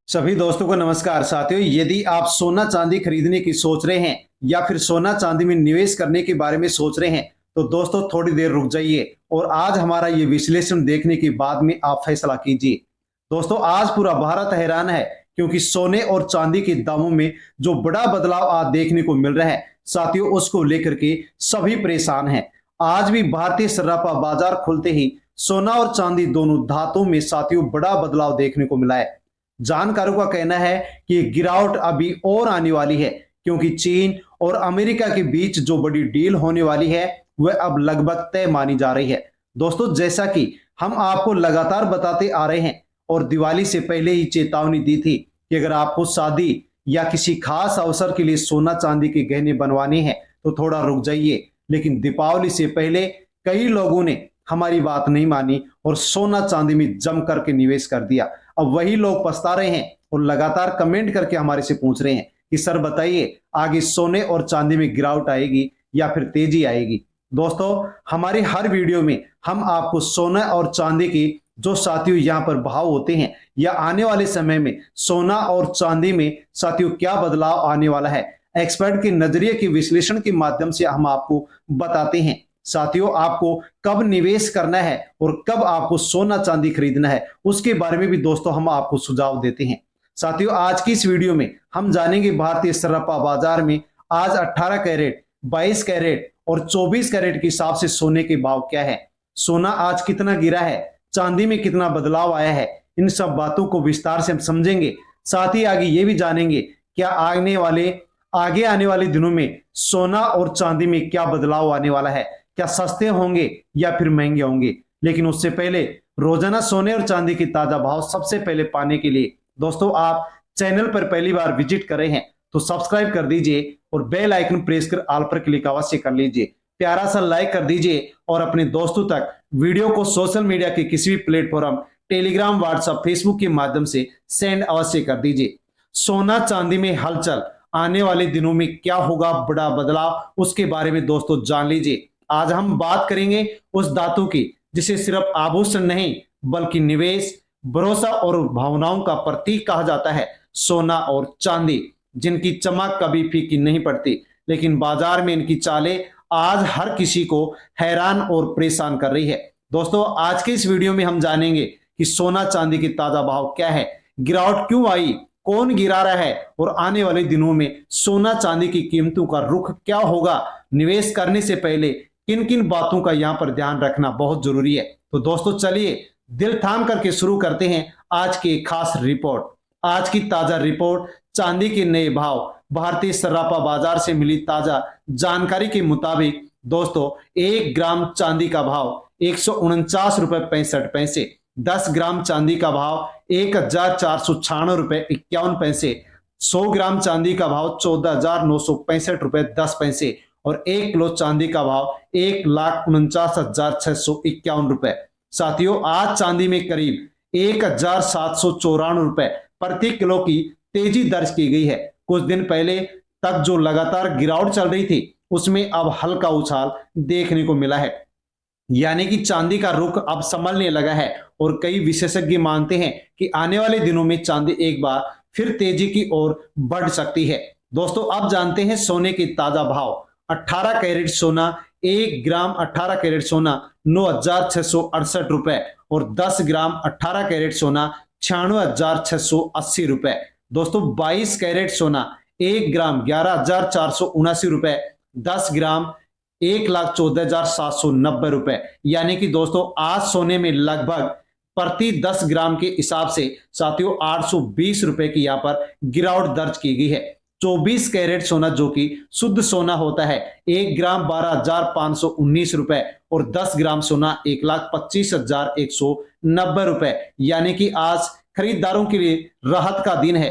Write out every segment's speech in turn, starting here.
सभी दोस्तों को नमस्कार। साथियों, यदि आप सोना चांदी खरीदने की सोच रहे हैं या फिर सोना चांदी में निवेश करने के बारे में सोच रहे हैं तो दोस्तों थोड़ी देर रुक जाइए और आज हमारा ये विश्लेषण देखने के बाद में आप फैसला कीजिए। दोस्तों, आज पूरा भारत हैरान है क्योंकि सोने और चांदी के दामों में जो बड़ा बदलाव आज देखने को मिल रहा है, साथियों उसको लेकर के सभी परेशान हैं। आज भी भारतीय सराफा बाजार खुलते ही सोना और चांदी दोनों धातुओं में साथियों बड़ा बदलाव देखने को मिला है। जानकारों का कहना है कि गिरावट अभी और आने वाली है क्योंकि चीन और अमेरिका के बीच जो बड़ी डील होने वाली है वह अब लगभग तय मानी जा रही है। दोस्तों, जैसा कि हम आपको लगातार बताते आ रहे हैं और दिवाली से पहले ही चेतावनी दी थी कि अगर आपको शादी या किसी खास अवसर के लिए सोना चांदी के गहने बनवाने हैं तो थोड़ा रुक जाइए। लेकिन दीपावली से पहले कई लोगों ने हमारी बात नहीं मानी और सोना चांदी में जम करके निवेश कर दिया। अब वही लोग पछता रहे हैं और लगातार कमेंट करके हमारे से पूछ रहे हैं कि सर बताइए, आगे सोने और चांदी में गिरावट आएगी या फिर तेजी आएगी। दोस्तों, हमारे हर वीडियो में हम आपको सोना और चांदी की जो साथियों यहाँ पर भाव होते हैं या आने वाले समय में सोना और चांदी में साथियों क्या बदलाव आने वाला है, एक्सपर्ट के नजरिए के विश्लेषण के माध्यम से हम आपको बताते हैं। साथियों, आपको कब निवेश करना है और कब आपको सोना चांदी खरीदना है उसके बारे में भी दोस्तों हम आपको सुझाव देते हैं। साथियों, आज की इस वीडियो में हम जानेंगे भारतीय सराफा बाजार में आज 18 कैरेट, 22 कैरेट और 24 कैरेट के हिसाब से सोने के भाव क्या है, सोना आज कितना गिरा है, चांदी में कितना बदलाव आया है। इन सब बातों को विस्तार से हम समझेंगे। साथ ही आगे ये भी जानेंगे क्या आगे आने वाले दिनों में सोना और चांदी में क्या बदलाव आने वाला है, क्या सस्ते होंगे या फिर महंगे होंगे। लेकिन उससे पहले रोजाना सोने और चांदी की ताजा भाव सबसे पहले पाने के लिए दोस्तों आप चैनल पर पहली बार विजिट कर रहे हैं तो सब्सक्राइब कर दीजिए और बेल आइकन प्रेस कर ऑल पर क्लिक अवश्य कर लीजिए। प्यारा सा लाइक कर दीजिए और अपने दोस्तों तक वीडियो को सोशल मीडिया के किसी भी प्लेटफॉर्म टेलीग्राम, व्हाट्सएप, फेसबुक के माध्यम से सेंड अवश्य कर दीजिए। सोना चांदी में हलचल, आने वाले दिनों में क्या होगा बड़ा बदलाव, उसके बारे में दोस्तों जान लीजिए। आज हम बात करेंगे उस धातु की जिसे सिर्फ आभूषण नहीं बल्कि निवेश, भरोसा और भावनाओं का प्रतीक कहा जाता है, सोना और चांदी, जिनकी चमक कभी फीकी नहीं पड़ती लेकिन बाजार में इनकी चालें आज हर किसी को हैरान और परेशान कर रही है। दोस्तों, आज के इस वीडियो में हम जानेंगे कि सोना चांदी की ताजा भाव क्या है, गिरावट क्यों आई, कौन गिरा रहा है और आने वाले दिनों में सोना चांदी की कीमतों का रुख क्या होगा। निवेश करने से पहले किन किन बातों का यहाँ पर ध्यान रखना बहुत जरूरी है। तो दोस्तों चलिए दिल थाम करके शुरू करते हैं आज की खास रिपोर्ट। आज की ताजा रिपोर्ट चांदी के नए भाव। भारतीय सराफा बाजार से मिली ताजा जानकारी के मुताबिक दोस्तों 1 ग्राम चांदी का भाव 149 रुपए 65 पैसे, 10 ग्राम चांदी का भाव 1496 रुपए 51 पैसे, 100 ग्राम चांदी का भाव 14,965 रुपए 10 पैसे और 1 किलो चांदी का भाव 1,49,651 रुपए। साथियों, आज चांदी में करीब 1,794 रुपए प्रति किलो की तेजी दर्ज की गई है। कुछ दिन पहले तक जो लगातार गिरावट चल रही थी उसमें अब हल्का उछाल देखने को मिला है, यानी कि चांदी का रुख अब संभलने लगा है और कई विशेषज्ञ मानते हैं कि आने वाले दिनों में चांदी एक बार फिर तेजी की ओर बढ़ सकती है। दोस्तों, अब जानते हैं सोने के ताजा भाव। 18 कैरेट सोना 1 ग्राम 18 कैरेट सोना 9,668 रुपए और 10 ग्राम 18 कैरेट सोना 96,680 रुपए। दोस्तों, 22 कैरेट सोना 1 ग्राम 11,479 रुपए, 10 ग्राम 1,14,790 रुपए। यानी कि दोस्तों आज सोने में लगभग प्रति 10 ग्राम के हिसाब से साथियों 820 रुपए की यहाँ पर गिरावट दर्ज की गई है। 24 कैरेट सोना जो कि शुद्ध सोना होता है 1 ग्राम 12,519 रुपए और 10 ग्राम सोना 1,25,190 रुपए। यानी कि आज खरीदारों के लिए राहत का दिन है।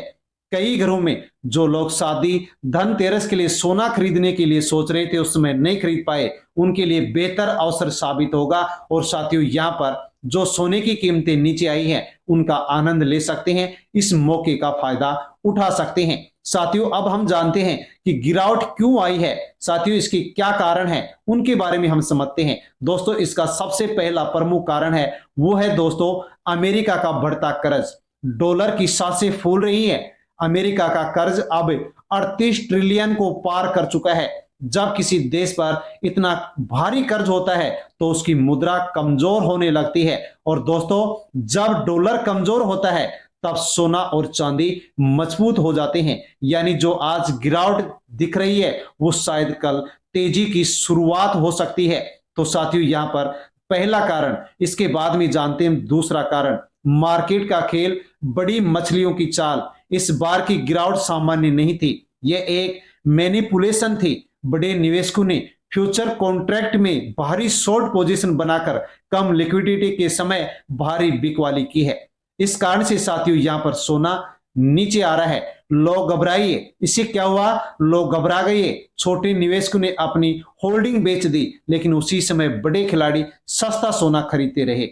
कई घरों में जो लोग शादी, धनतेरस के लिए सोना खरीदने के लिए सोच रहे थे उस समय नहीं खरीद पाए, उनके लिए बेहतर अवसर साबित होगा और साथियों यहाँ पर जो सोने की कीमतें नीचे आई हैं उनका आनंद ले सकते हैं, इस मौके का फायदा उठा सकते हैं। साथियों, अब हम जानते हैं कि गिरावट क्यों आई है, साथियों इसके क्या कारण है उनके बारे में हम समझते हैं। दोस्तों, इसका सबसे पहला प्रमुख कारण है वो है दोस्तों अमेरिका का बढ़ता कर्ज। डॉलर की सांसें फूल रही हैं। अमेरिका का कर्ज अब 38 ट्रिलियन को पार कर चुका है। जब किसी देश पर इतना भारी कर्ज होता है तो उसकी मुद्रा कमजोर होने लगती है, और दोस्तों जब डॉलर कमजोर होता है तब सोना और चांदी मजबूत हो जाते हैं। यानी जो आज गिरावट दिख रही है वो शायद कल तेजी की शुरुआत हो सकती है। तो साथियों यहाँ पर पहला कारण, इसके बाद में जानते हैं दूसरा कारण। मार्केट का खेल, बड़ी मछलियों की चाल। इस बार की गिरावट सामान्य नहीं थी, यह एक मैनिपुलेशन थी। बड़े निवेशकों ने फ्यूचर कॉन्ट्रैक्ट में भारी शॉर्ट पोजीशन बनाकर कम लिक्विडिटी के समय भारी बिकवाली की है। इस कारण से साथियों यहां पर सोना नीचे आ रहा है। लोग घबराइए, इससे क्या हुआ, लोग घबरा गए। छोटे निवेशकों ने अपनी होल्डिंग बेच दी, लेकिन उसी समय बड़े खिलाड़ी सस्ता सोना खरीदते रहे।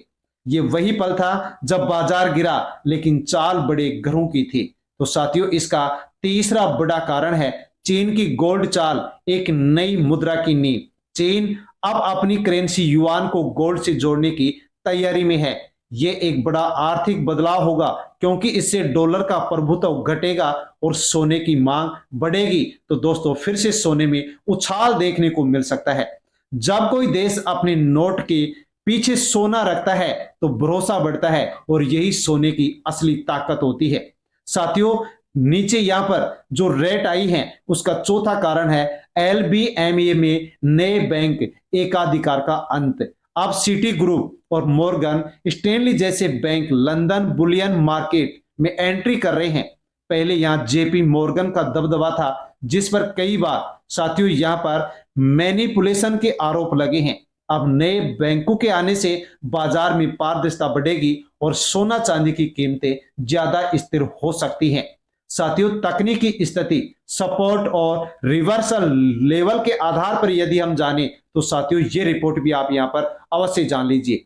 ये वही पल था जब बाजार गिरा, लेकिन चाल बड़े घरों की थी। तो साथियों इसका तीसरा बड़ा कारण है चीन की गोल्ड चाल, एक नई मुद्रा की नींव। चीन अब अपनी करेंसी युआन को गोल्ड से जोड़ने की तैयारी में है। ये एक बड़ा आर्थिक बदलाव होगा, क्योंकि इससे डॉलर का प्रभुत्व घटेगा और सोने की मांग बढ़ेगी। तो दोस्तों फिर से सोने में उछाल देखने को मिल सकता है। जब कोई देश अपने नोट के पीछे सोना रखता है तो भरोसा बढ़ता है, और यही सोने की असली ताकत होती है। साथियों नीचे यहां पर जो रेट आई है उसका चौथा कारण है LBMA में नए बैंक एकाधिकार का अंत। अब सिटी ग्रुप और मॉर्गन स्टैनली जैसे बैंक लंदन बुलियन मार्केट में एंट्री कर रहे हैं। पहले यहां जेपी मॉर्गन का दबदबा था, जिस पर कई बार साथियों यहां पर मैनिपुलेशन के आरोप लगे हैं। अब नए बैंकों के आने से बाजार में पारदर्शिता बढ़ेगी और सोना चांदी की कीमतें ज्यादा स्थिर हो सकती हैं। साथियों तकनीकी स्थिति, सपोर्ट और रिवर्सल लेवल के आधार पर यदि हम जाने तो साथियों ये रिपोर्ट भी आप यहां पर अवश्य जान लीजिए।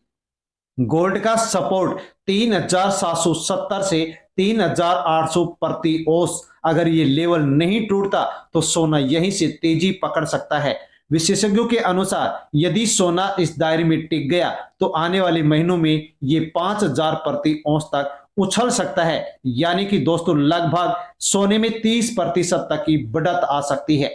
गोल्ड का सपोर्ट 3770 से 3800 प्रति औंस, अगर ये लेवल नहीं टूटता तो सोना यहीं से तेजी पकड़ सकता है। विशेषज्ञों के अनुसार यदि सोना इस दायरे में टिक गया तो आने वाले महीनों में ये 5000 प्रति औंस तक उछल सकता है। यानी कि दोस्तों लगभग सोने में 30% तक की बढ़त आ सकती है।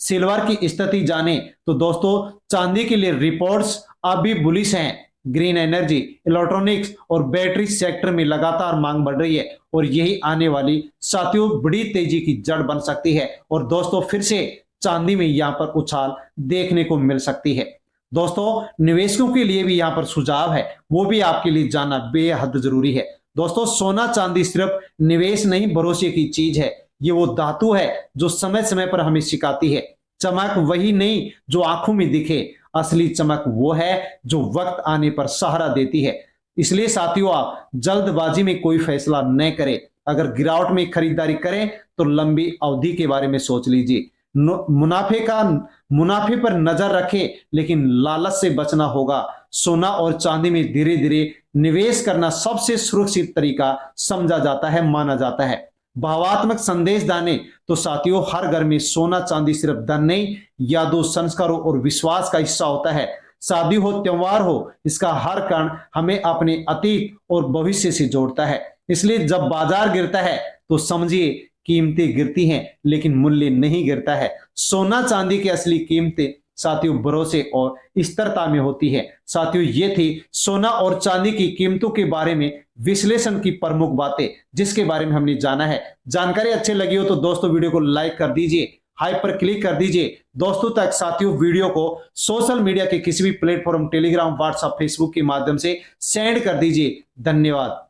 सिल्वर की स्थिति जाने तो दोस्तों चांदी के लिए रिपोर्ट्स अभी बुलिश हैं। ग्रीन एनर्जी, इलेक्ट्रॉनिक्स और बैटरी सेक्टर में लगातार मांग बढ़ रही है, और यही आने वाली साथियों बड़ी तेजी की जड़ बन सकती है। और दोस्तों फिर से चांदी में यहां पर उछाल देखने को मिल सकती है। दोस्तों निवेशकों के लिए भी यहां पर सुझाव है, वो भी आपके लिए जानना बेहद जरूरी है। दोस्तों सोना चांदी सिर्फ निवेश नहीं, भरोसे की चीज है। ये वो धातु है जो समय समय पर हमें सिखाती है। चमक वही नहीं जो आंखों में दिखे, असली चमक वो है जो वक्त आने पर सहारा देती है। इसलिए साथियों आप जल्दबाजी में कोई फैसला न करें। अगर गिरावट में खरीदारी करें तो लंबी अवधि के बारे में सोच लीजिए। मुनाफे पर नजर रखें, लेकिन लालच से बचना होगा। सोना और चांदी में धीरे धीरे निवेश करना सबसे सुरक्षित तरीका समझा जाता है, माना जाता है। भावात्मक संदेश दाने तो साथियों हर घर में सोना चांदी सिर्फ धन नहीं, यादों, संस्कारों और विश्वास का हिस्सा होता है। शादी हो, त्योहार हो, इसका हर कण हमें अपने अतीत और भविष्य से जोड़ता है। इसलिए जब बाजार गिरता है तो समझिए कीमतें गिरती हैं, लेकिन मूल्य नहीं गिरता है। सोना चांदी की असली कीमतें साथियों भरोसे और स्थिरता में होती है। साथियों ये थी सोना और चांदी की कीमतों के बारे में विश्लेषण की प्रमुख बातें, जिसके बारे में हमने जाना है। जानकारी अच्छी लगी हो तो दोस्तों वीडियो को लाइक कर दीजिए, हाइप पर क्लिक कर दीजिए दोस्तों तक। साथियों वीडियो को सोशल मीडिया के किसी भी प्लेटफॉर्म, टेलीग्राम, व्हाट्सएप, फेसबुक के माध्यम से सेंड कर दीजिए। धन्यवाद।